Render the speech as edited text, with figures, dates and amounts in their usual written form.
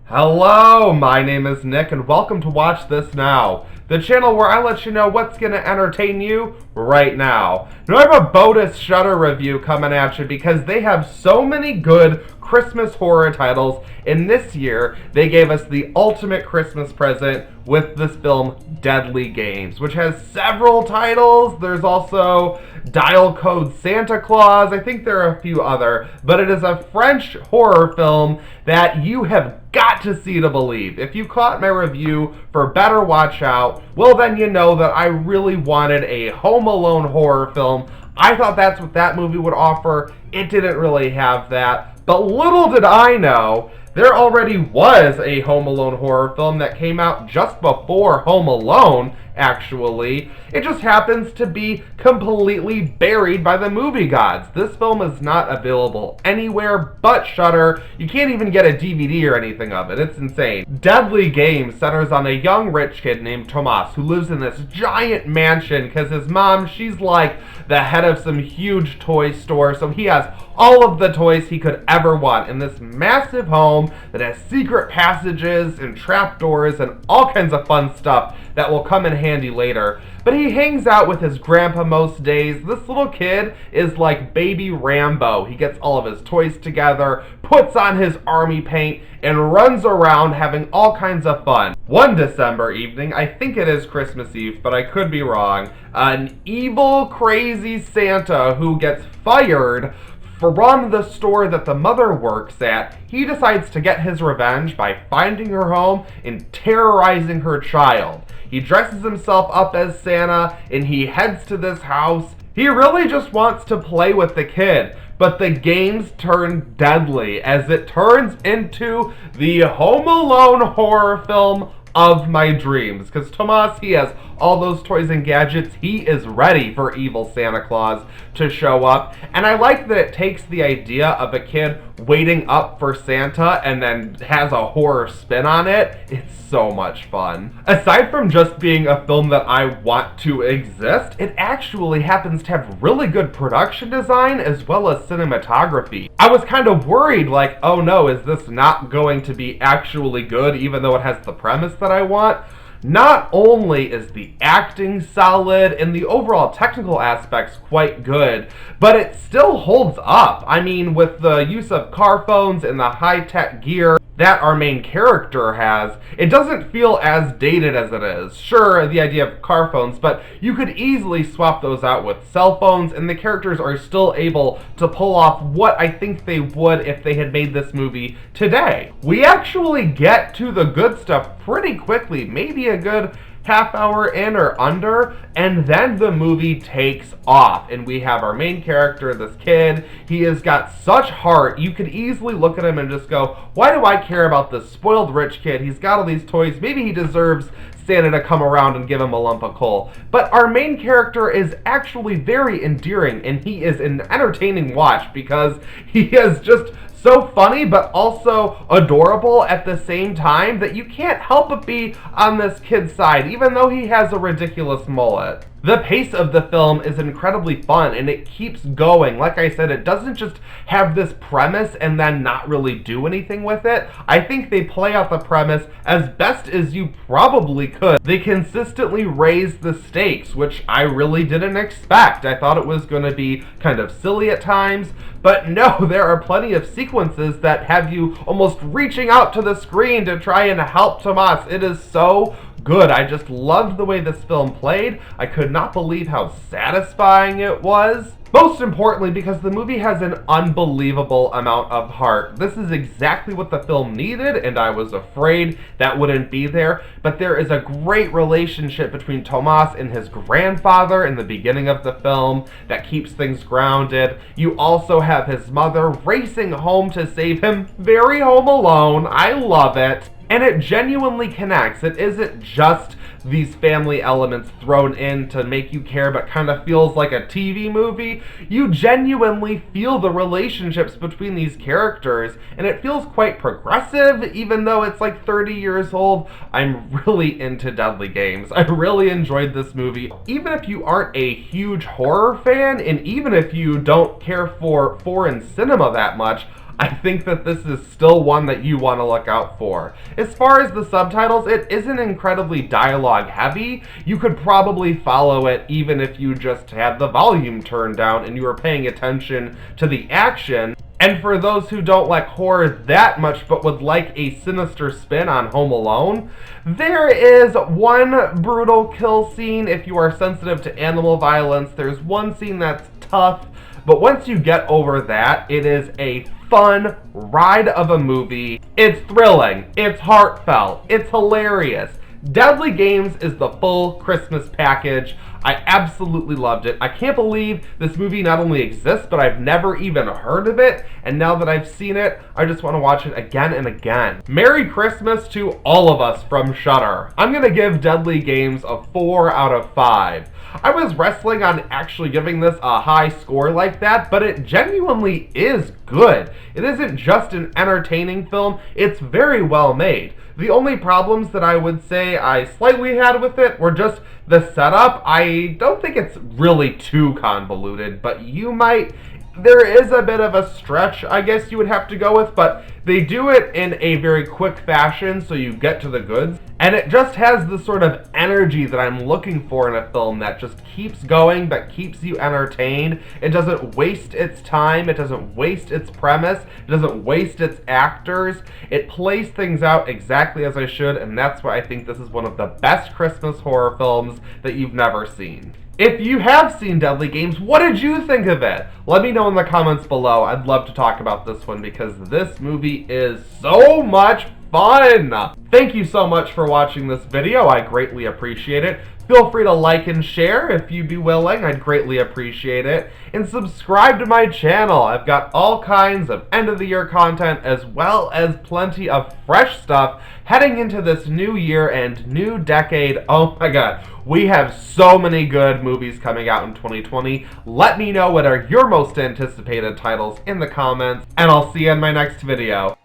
Hello, my name is Nick, and welcome to Watch This Now, the channel where I let you know what's going to entertain you right now. Now, I have a bonus Shudder review coming at you because they have so many good Christmas horror titles, and this year they gave us the ultimate Christmas present with this film, Deadly Games, which has several titles. There's also Dial Code Santa Claus. I think there are a few other, but it is a French horror film that you have got to see to believe. If you caught my review for Better Watch Out, well then you know that I really wanted a Home Alone horror film. I thought that's what that movie would offer. It didn't really have that. But little did I know, there already was a Home Alone horror film that came out just before Home Alone, actually. It just happens to be completely buried by the movie gods. This film is not available anywhere but Shudder. You can't even get a DVD or anything of it. It's insane. Deadly Games centers on a young rich kid named Tomas who lives in this giant mansion because his mom, she's like the head of some huge toy store, so he has all of the toys he could ever want in this massive home that has secret passages and trapdoors and all kinds of fun stuff that will come in handy later. But he hangs out with his grandpa most days. This little kid is like baby Rambo. He gets all of his toys together, puts on his army paint, and runs around having all kinds of fun. One December evening, I think it is Christmas Eve, but I could be wrong, an evil, crazy Santa who gets fired from the store that the mother works at, he decides to get his revenge by finding her home and terrorizing her child. He dresses himself up as Santa and he heads to this house. He really just wants to play with the kid, but the games turn deadly as it turns into the Home Alone horror film of my dreams. Because Tomas, he has all those toys and gadgets. He is ready for evil Santa Claus to show up. And I like that it takes the idea of a kid waiting up for Santa and then has a horror spin on it. It's so much fun. Aside from just being a film that I want to exist, it actually happens to have really good production design as well as cinematography. I was kind of worried, like, oh no, is this not going to be actually good even though it has the premise that I want? Not only is the acting solid and the overall technical aspects quite good, but it still holds up. I mean, with the use of car phones and the high-tech gear that our main character has, it doesn't feel as dated as it is. Sure, the idea of car phones, but you could easily swap those out with cell phones, and the characters are still able to pull off what I think they would if they had made this movie today. We actually get to the good stuff pretty quickly, maybe a good half hour in or under, and then the movie takes off and we have our main character, this kid. He has got such heart. You could easily look at him and just go, why do I care about this spoiled rich kid? He's got all these toys. Maybe he deserves Santa to come around and give him a lump of coal. But our main character is actually very endearing, and he is an entertaining watch because he is just so funny but also adorable at the same time that you can't help but be on this kid's side even though he has a ridiculous mullet. The pace of the film is incredibly fun and it keeps going. Like I said, it doesn't just have this premise and then not really do anything with it. I think they play out the premise as best as you probably could. They consistently raise the stakes, which I really didn't expect. I thought it was going to be kind of silly at times, but no, there are plenty of sequences that have you almost reaching out to the screen to try and help Tomas. It is so good. I just loved the way this film played. I could not believe how satisfying it was. Most importantly, because the movie has an unbelievable amount of heart. This is exactly what the film needed, and I was afraid that wouldn't be there. But there is a great relationship between Tomas and his grandfather in the beginning of the film that keeps things grounded. You also have his mother racing home to save him. Very Home Alone. I love it. And it genuinely connects. It isn't just these family elements thrown in to make you care, but kind of feels like a TV movie. You genuinely feel the relationships between these characters, and it feels quite progressive, even though it's like 30 years old. I'm really into Deadly Games. I really enjoyed this movie. Even if you aren't a huge horror fan, and even if you don't care for foreign cinema that much, I think that this is still one that you want to look out for. As far as the subtitles, it isn't incredibly dialogue heavy. You could probably follow it even if you just had the volume turned down and you were paying attention to the action. And for those who don't like horror that much but would like a sinister spin on Home Alone, there is one brutal kill scene if you are sensitive to animal violence. There's one scene that's tough, but once you get over that, it is a fun ride of a movie. It's thrilling, it's heartfelt, it's hilarious. Deadly Games is the full Christmas package. I absolutely loved it. I can't believe this movie not only exists, but I've never even heard of it, and now that I've seen it, I just want to watch it again and again. Merry Christmas to all of us from Shudder. I'm gonna give Deadly Games a 4 out of 5. I was wrestling on actually giving this a high score like that, but it genuinely is good. It isn't just an entertaining film, it's very well made. The only problems that I would say I slightly had with it were just the setup. I don't think it's really too convoluted, but you might... There is a bit of a stretch, I guess you would have to go with, but they do it in a very quick fashion so you get to the goods. And it just has the sort of energy that I'm looking for in a film that just keeps going, but keeps you entertained. It doesn't waste its time, it doesn't waste its premise, it doesn't waste its actors. It plays things out exactly as I should, and that's why I think this is one of the best Christmas horror films that you've never seen. If you have seen Deadly Games, what did you think of it? Let me know in the comments below. I'd love to talk about this one because this movie is so much fun. Thank you so much for watching this video. I greatly appreciate it. Feel free to like and share if you'd be willing. I'd greatly appreciate it. And subscribe to my channel. I've got all kinds of end-of-the-year content as well as plenty of fresh stuff heading into this new year and new decade. Oh my god, we have so many good movies coming out in 2020. Let me know what are your most anticipated titles in the comments, and I'll see you in my next video.